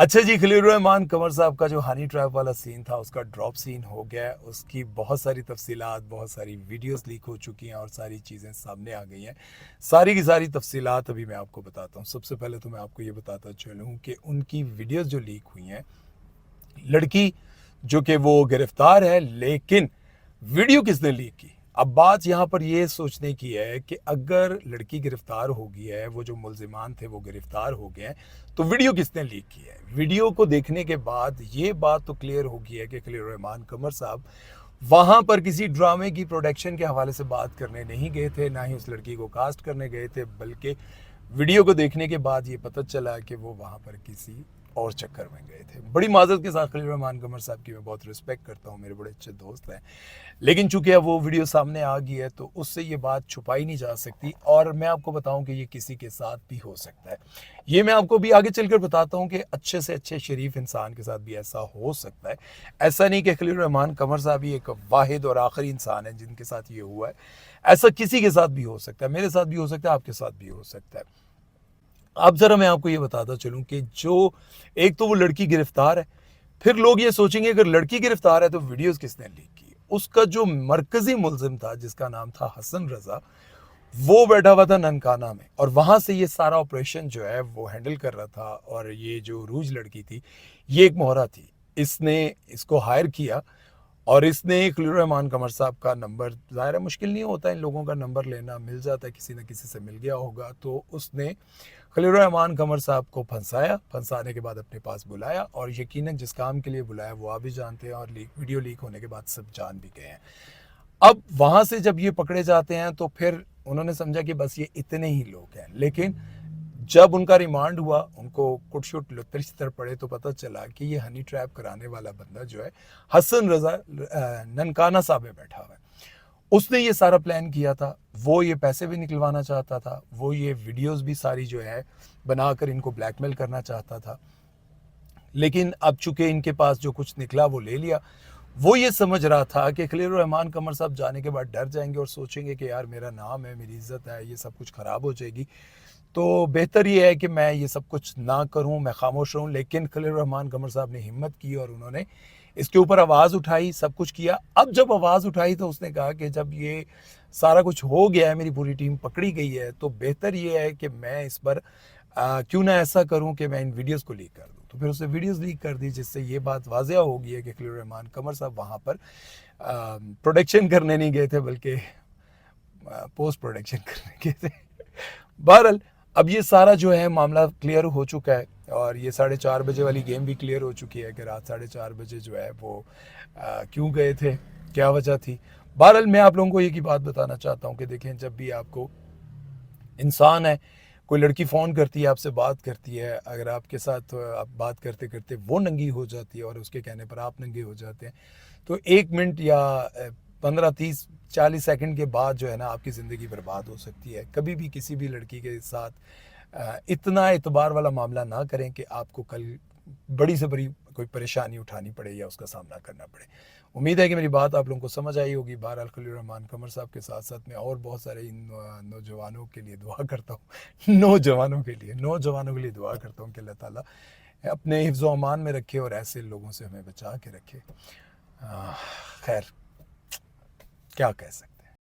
अच्छा जी, खलील रहमान कमर साहब का जो हनी ट्रैप वाला सीन था उसका ड्रॉप सीन हो गया है। उसकी बहुत सारी तफसीलात, बहुत सारी वीडियोस लीक हो चुकी हैं और सारी चीज़ें सामने आ गई हैं। सारी की सारी तफसीलात अभी मैं आपको बताता हूँ। सबसे पहले तो मैं आपको ये बताता चलूँ कि उनकी वीडियोस जो लीक हुई हैं, लड़की जो कि वो गिरफ्तार है, लेकिन वीडियो किसने लीक की? अब बात यहाँ पर ये सोचने की है कि अगर लड़की गिरफ्तार हो गई है, वो जो मुल्जिमान थे वो गिरफ्तार हो गए हैं, तो वीडियो किसने लीक की है? वीडियो को देखने के बाद ये बात तो क्लियर हो गई है कि खलील रहमान कमर साहब वहां पर किसी ड्रामे की प्रोडक्शन के हवाले से बात करने नहीं गए थे, ना ही उस लड़की को कास्ट करने गए थे, बल्कि वीडियो को देखने के बाद ये पता चला कि वो वहाँ पर किसी और चक्कर में गए थे। बड़ी माजरत के साथ खलील रहमान कमर साहब की मैं बहुत रिस्पेक्ट करता हूँ, मेरे बड़े अच्छे दोस्त हैं, लेकिन चूंकि अब वो वीडियो सामने आ गई है तो उससे ये बात छुपाई नहीं जा सकती। और मैं आपको बताऊं कि ये किसी के साथ भी हो सकता है। ये मैं आपको भी आगे चलकर बताता हूं कि अच्छे से अच्छे शरीफ इंसान के साथ भी ऐसा हो सकता है। ऐसा नहीं कि खलील रहमान कमर साहब ही एक वाहिद और आखिरी इंसान है जिनके साथ ये हुआ है। ऐसा किसी के साथ भी हो सकता है, मेरे साथ भी हो सकता है, आपके साथ भी हो सकता है। अब जरा मैं आपको ये बताता चलूं कि जो एक तो वो लड़की गिरफ्तार है, फिर लोग ये सोचेंगे अगर लड़की गिरफ्तार है तो वीडियोस किसने लीक की? उसका जो मरकजी मुलजिम था जिसका नाम था हसन रजा, वो बैठा हुआ था ननकाना में और वहां से ये सारा ऑपरेशन जो है वो हैंडल कर रहा था। और ये जो रूज लड़की थी, ये एक मोहरा थी, इसने इसको हायर किया और इसने खलील रहमान कमर साहब का नंबर, ज़ाहिर है मुश्किल नहीं होता इन लोगों का नंबर लेना, मिल जाता है, किसी न किसी से मिल गया होगा, तो उसने खलील रहमान कमर साहब को फंसाया, फंसाने के बाद अपने पास बुलाया और यकीनन जिस काम के लिए बुलाया वो आप भी जानते हैं और वीडियो लीक होने के बाद सब जान भी गए हैं। अब वहां से जब ये पकड़े जाते हैं तो फिर उन्होंने समझा कि बस ये इतने ही लोग हैं, लेकिन जब उनका रिमांड हुआ, उनको कुटशुट लुत्तर छितर पड़े तो पता चला कि ये हनी ट्रैप कराने वाला बंदा जो है हसन रजा ननकाना साहब में बैठा हुआ है। उसने ये सारा प्लान किया था, वो ये पैसे भी निकलवाना चाहता था, वो ये वीडियोस भी सारी जो है बनाकर इनको ब्लैकमेल करना चाहता था। लेकिन अब चूंकि इनके पास जो कुछ निकला वो ले लिया। वो ये समझ रहा था कि खलील रहमान कमर साहब जाने के बाद डर जाएंगे और सोचेंगे कि यार मेरा नाम है, मेरी इज्जत है, ये सब कुछ ख़राब हो जाएगी, तो बेहतर ये है कि मैं ये सब कुछ ना करूं, मैं खामोश रहूं। लेकिन खलील रहमान कमर साहब ने हिम्मत की और उन्होंने इसके ऊपर आवाज़ उठाई, सब कुछ किया। अब जब आवाज़ उठाई तो उसने कहा कि जब ये सारा कुछ हो गया है, मेरी पूरी टीम पकड़ी गई है, तो बेहतर ये है कि मैं इस पर क्यों ना ऐसा करूं कि मैं इन वीडियोस को लीक कर दूं। तो फिर उसने वीडियोस लीक कर दी, जिससे ये बात वाज़ेह हो गई है कि खलील रहमान कमर साहब वहाँ पर प्रोडक्शन करने नहीं गए थे, बल्कि पोस्ट प्रोडक्शन करने गए थे। बहरहाल अब ये सारा जो है मामला क्लियर हो चुका है और ये 4:30 बजे वाली गेम भी क्लियर हो चुकी है कि रात 4:30 बजे जो है वो क्यों गए थे, क्या वजह थी। बहरहाल मैं आप लोगों को एक ही बात बताना चाहता हूँ कि देखें, जब भी आपको इंसान है, कोई लड़की फ़ोन करती है, आपसे बात करती है, अगर आपके साथ आप बात करते करते वो नंगी हो जाती है और उसके कहने पर आप नंगे हो जाते हैं, तो 1 मिनट या 15, 30, 40 सेकंड के बाद जो है ना आपकी ज़िंदगी बर्बाद हो सकती है। कभी भी किसी भी लड़की के साथ इतना एतबार वाला मामला ना करें कि आपको कल बड़ी से बड़ी कोई परेशानी उठानी पड़े या उसका सामना करना पड़े। उम्मीद है कि मेरी बात आप लोगों को समझ आई होगी। बहरहाल खलील रहमान कमर साहब के साथ साथ मैं और बहुत सारे इन नौजवानों के लिए दुआ करता हूँ नौजवानों के लिए दुआ करता हूँ कि अल्लाह ताला अपने हिफ्ज़ व अमान में रखे और ऐसे लोगों से हमें बचा के रखे। खैर, क्या कह सकते।